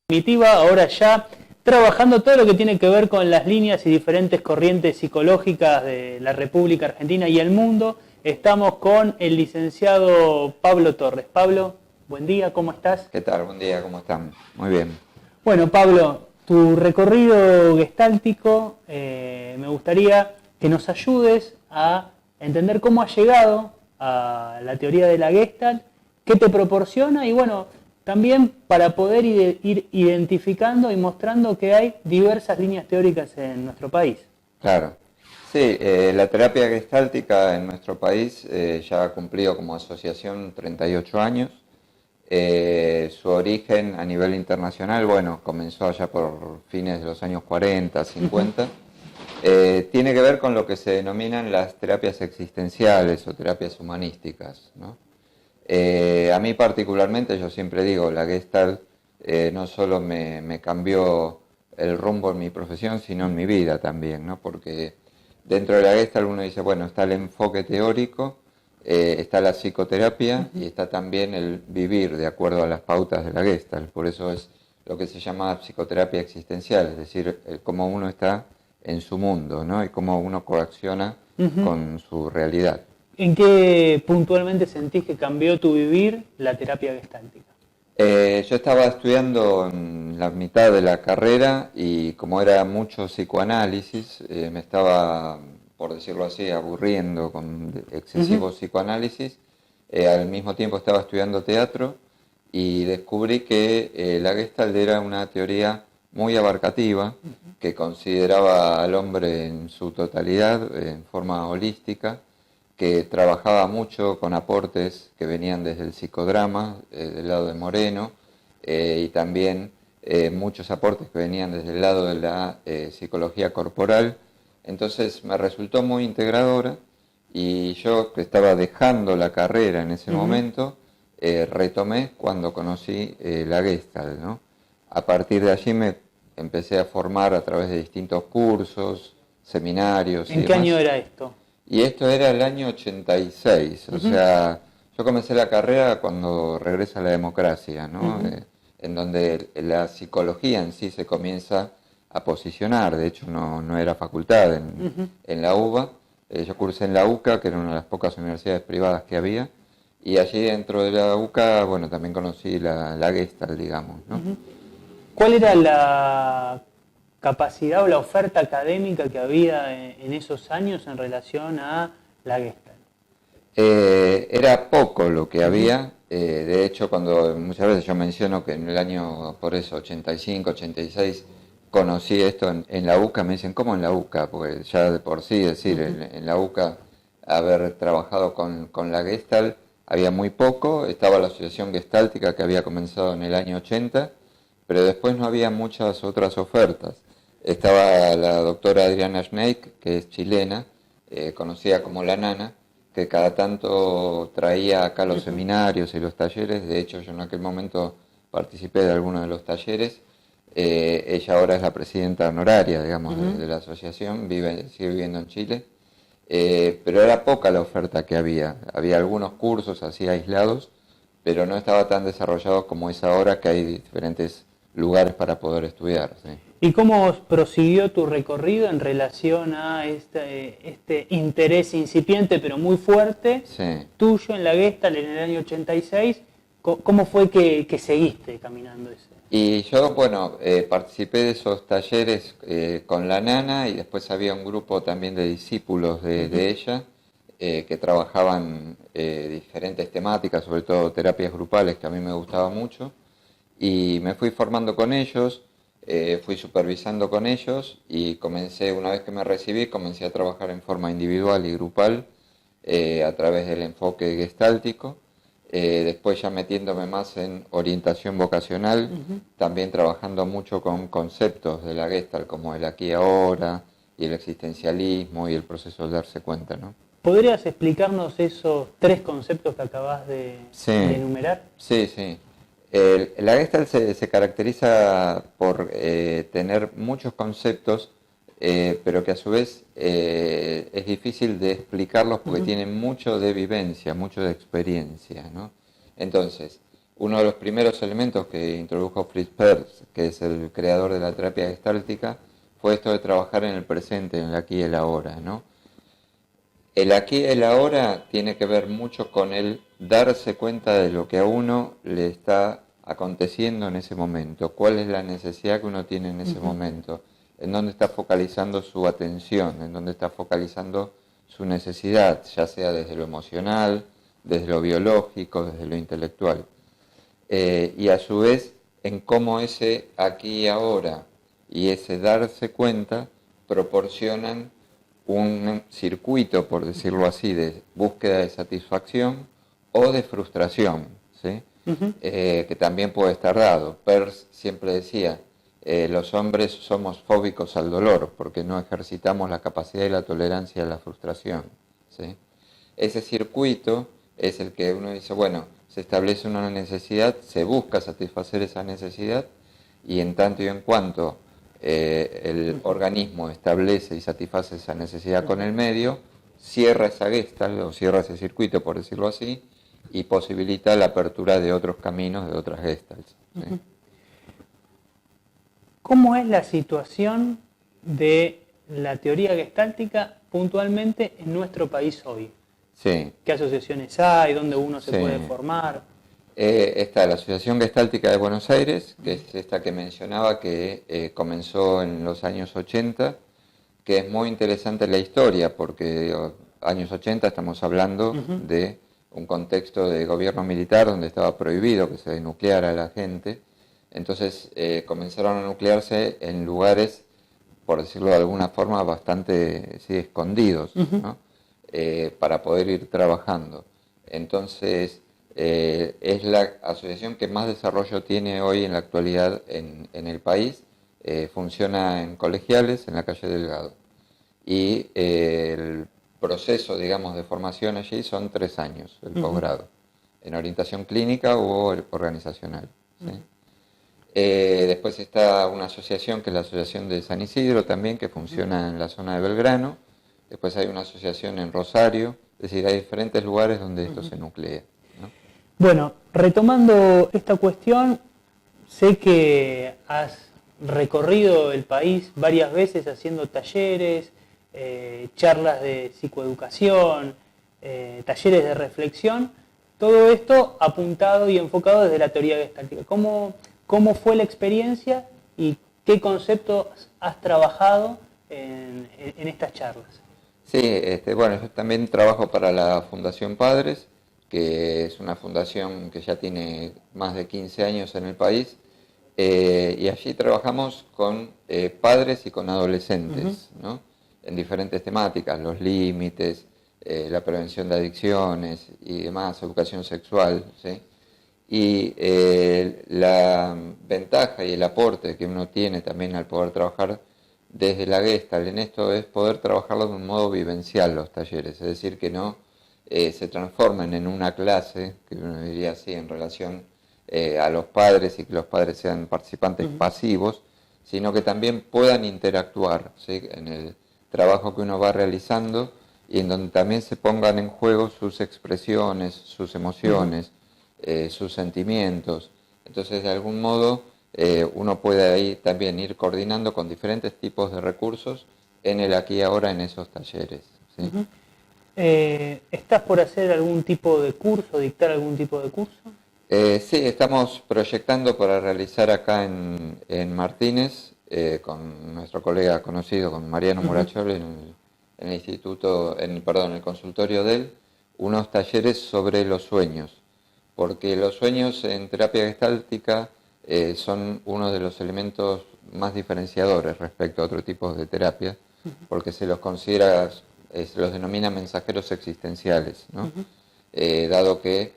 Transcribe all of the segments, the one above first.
definitiva, ahora ya trabajando todo lo que tiene que ver con las líneas y diferentes corrientes psicológicas de la República Argentina y el mundo, estamos con el licenciado Pablo Torres. Pablo, buen día, ¿cómo estás? ¿Qué tal? Buen día, ¿cómo están? Muy bien. Bueno, Pablo, tu recorrido gestáltico, me gustaría que nos ayudes a entender cómo has llegado a la teoría de la Gestalt, qué te proporciona y bueno, también para poder ir identificando y mostrando que hay diversas líneas teóricas en nuestro país. Claro. Sí, la terapia gestáltica en nuestro país ya ha cumplido como asociación 38 años. Su origen a nivel internacional, bueno, comenzó allá por fines de los años 40, 50. Tiene que ver con lo que se denominan las terapias existenciales o terapias humanísticas, ¿no? A mí particularmente, yo siempre digo, la Gestalt no solo me cambió el rumbo en mi profesión, sino en mi vida también, ¿no? Porque dentro de la Gestalt uno dice, bueno, está el enfoque teórico, está la psicoterapia y está también el vivir de acuerdo a las pautas de la Gestalt. Por eso es lo que se llama psicoterapia existencial, es decir, cómo uno está en su mundo, ¿no? Y cómo uno coacciona con su realidad. ¿En qué puntualmente sentís que cambió tu vivir la terapia gestáltica? Yo estaba estudiando en la mitad de la carrera y como era mucho psicoanálisis, me estaba, por decirlo así, aburriendo con excesivo psicoanálisis. Al mismo tiempo estaba estudiando teatro y descubrí que la Gestalt era una teoría muy abarcativa que consideraba al hombre en su totalidad, en forma holística, que trabajaba mucho con aportes que venían desde el psicodrama, del lado de Moreno, y también muchos aportes que venían desde el lado de la psicología corporal. Entonces me resultó muy integradora y yo, que estaba dejando la carrera en ese momento, retomé cuando conocí la Gestalt, ¿no? A partir de allí me empecé a formar a través de distintos cursos, seminarios. ¿En qué año era esto? Y esto era el año 86, o sea, yo comencé la carrera cuando regresa la democracia, ¿no? En donde la psicología en sí se comienza a posicionar, de hecho no era facultad en la UBA, yo cursé en la UCA, que era una de las pocas universidades privadas que había, y allí dentro de la UCA, bueno, también conocí la Gestalt, digamos, ¿no? ¿Cuál era la capacidad o la oferta académica que había en esos años en relación a la Gestalt? Era poco lo que había, de hecho cuando muchas veces yo menciono que en el año, por eso, 85, 86, conocí esto en la UCA, me dicen, ¿cómo en la UCA? Porque ya de por sí, decir, en la UCA haber trabajado con la Gestalt había muy poco, estaba la Asociación Gestáltica que había comenzado en el año 80, pero después no había muchas otras ofertas. Estaba la doctora Adriana Schneik, que es chilena, conocida como La Nana, que cada tanto traía acá los seminarios y los talleres. De hecho, yo en aquel momento participé de algunos de los talleres. Ella ahora es la presidenta honoraria, digamos, de la asociación, sigue viviendo en Chile. Pero era poca la oferta que había. Había algunos cursos así aislados, pero no estaba tan desarrollado como es ahora, que hay diferentes lugares para poder estudiar. ¿Sí? ¿Y cómo prosiguió tu recorrido en relación a este interés incipiente pero muy fuerte tuyo en la Gestalt en el año 86? ¿Cómo fue que seguiste caminando eso? Y yo, bueno, participé de esos talleres con la Nana y después había un grupo también de discípulos de ella que trabajaban diferentes temáticas, sobre todo terapias grupales, que a mí me gustaba mucho. Y me fui formando con ellos, fui supervisando con ellos y comencé, una vez que me recibí, comencé a trabajar en forma individual y grupal a través del enfoque gestáltico. Después ya metiéndome más en orientación vocacional, también trabajando mucho con conceptos de la Gestalt como el aquí y ahora y el existencialismo y el proceso de darse cuenta, ¿no? ¿Podrías explicarnos esos tres conceptos que acabas de enumerar? Sí, sí. La Gestalt se caracteriza por tener muchos conceptos, pero que a su vez es difícil de explicarlos porque tienen mucho de vivencia, mucho de experiencia, ¿no? Entonces, uno de los primeros elementos que introdujo Fritz Perls, que es el creador de la terapia gestáltica, fue esto de trabajar en el presente, en el aquí y el ahora, ¿no? El aquí y el ahora tiene que ver mucho con el darse cuenta de lo que a uno le está aconteciendo en ese momento, cuál es la necesidad que uno tiene en ese momento, en dónde está focalizando su atención, en dónde está focalizando su necesidad, ya sea desde lo emocional, desde lo biológico, desde lo intelectual. Y a su vez en cómo ese aquí y ahora y ese darse cuenta proporcionan un circuito, por decirlo así, de búsqueda de satisfacción o de frustración, ¿sí? Que también puede estar dado. Peirce siempre decía, los hombres somos fóbicos al dolor porque no ejercitamos la capacidad y la tolerancia a la frustración, ¿sí? Ese circuito es el que uno dice, bueno, se establece una necesidad, se busca satisfacer esa necesidad y en tanto y en cuanto el organismo establece y satisface esa necesidad con el medio, cierra esa gestalt o cierra ese circuito, por decirlo así, y posibilita la apertura de otros caminos, de otras gestalts, ¿sí? ¿Cómo es la situación de la teoría gestáltica puntualmente en nuestro país hoy? Sí. ¿Qué asociaciones hay? ¿Dónde uno se Sí. puede formar? Está la Asociación Gestáltica de Buenos Aires, que es esta que mencionaba, que comenzó en los años 80, que es muy interesante la historia, porque años 80 estamos hablando de un contexto de gobierno militar donde estaba prohibido que se nucleara a la gente. Entonces comenzaron a nuclearse en lugares, por decirlo de alguna forma, bastante escondidos, ¿no? Para poder ir trabajando. Entonces, es la asociación que más desarrollo tiene hoy en la actualidad en el país. Funciona en colegiales en la calle Delgado. Y el proceso, digamos, de formación allí son 3 años, el posgrado, en orientación clínica o organizacional, ¿sí? Después está una asociación que es la Asociación de San Isidro también, que funciona en la zona de Belgrano. Después hay una asociación en Rosario, es decir, hay diferentes lugares donde esto se nuclea, ¿no? Bueno, retomando esta cuestión, sé que has recorrido el país varias veces haciendo talleres, charlas de psicoeducación, talleres de reflexión, todo esto apuntado y enfocado desde la teoría gestáltica. ¿Cómo fue la experiencia y qué conceptos has trabajado en estas charlas? Sí, bueno, yo también trabajo para la Fundación Padres, que es una fundación que ya tiene más de 15 años en el país, y allí trabajamos con padres y con adolescentes, ¿no? En diferentes temáticas, los límites, la prevención de adicciones y demás, educación sexual, ¿sí? Y la ventaja y el aporte que uno tiene también al poder trabajar desde la Gestalt en esto es poder trabajarlo de un modo vivencial los talleres, es decir, que no se transformen en una clase, que uno diría así, en relación a los padres y que los padres sean participantes pasivos, sino que también puedan interactuar, ¿sí? En el trabajo que uno va realizando y en donde también se pongan en juego sus expresiones, sus emociones, sus sentimientos. Entonces, de algún modo, uno puede ahí también ir coordinando con diferentes tipos de recursos en el aquí y ahora en esos talleres, ¿sí? ¿Estás por hacer algún tipo de curso, dictar algún tipo de curso? Sí, estamos proyectando para realizar acá en Martínez, con nuestro colega conocido, con Mariano Murachol, en el instituto, perdón, el consultorio de él, unos talleres sobre los sueños, porque los sueños en terapia gestáltica son uno de los elementos más diferenciadores respecto a otro tipo de terapia, porque se los considera, se los denomina mensajeros existenciales, ¿no? Dado que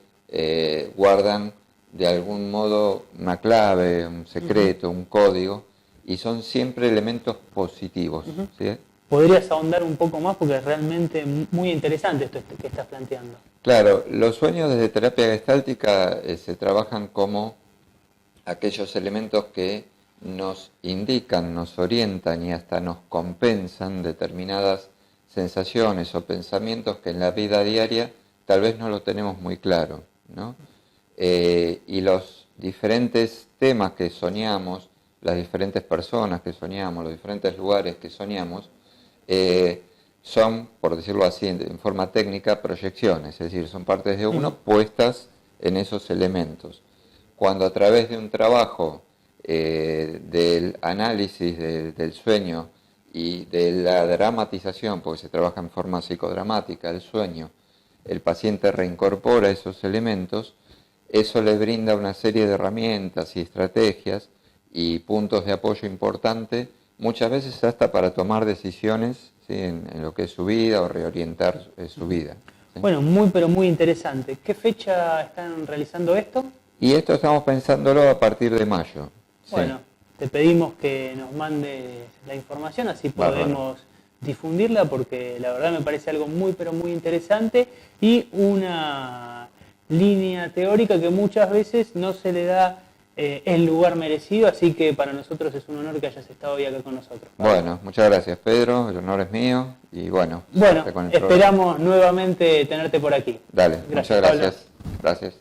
guardan de algún modo una clave, un secreto, un código, y son siempre elementos positivos, ¿sí? ¿Podrías ahondar un poco más? Porque es realmente muy interesante esto que estás planteando. Claro, los sueños desde terapia gestáltica se trabajan como aquellos elementos que nos indican, nos orientan y hasta nos compensan determinadas sensaciones o pensamientos que en la vida diaria tal vez no lo tenemos muy claro, ¿no? y los diferentes temas que soñamos, las diferentes personas que soñamos, los diferentes lugares que soñamos, son, por decirlo así, en forma técnica, proyecciones, es decir, son partes de uno puestas en esos elementos. Cuando a través de un trabajo del análisis del sueño y de la dramatización, porque se trabaja en forma psicodramática, el sueño, el paciente reincorpora esos elementos, eso le brinda una serie de herramientas y estrategias y puntos de apoyo importantes, muchas veces hasta para tomar decisiones, ¿sí?, en lo que es su vida o reorientar su vida. ¿Sí? Bueno, pero muy interesante. ¿Qué fecha están realizando esto? Y esto estamos pensándolo a partir de mayo. Bueno, sí. Te pedimos que nos mandes la información, así podemos difundirla, porque la verdad me parece algo pero muy interesante y una línea teórica que muchas veces no se le da el lugar merecido, así que para nosotros es un honor que hayas estado hoy acá con nosotros. Bueno, muchas gracias, Pedro, el honor es mío y bueno, esperamos nuevamente tenerte por aquí. Dale, muchas gracias. Gracias.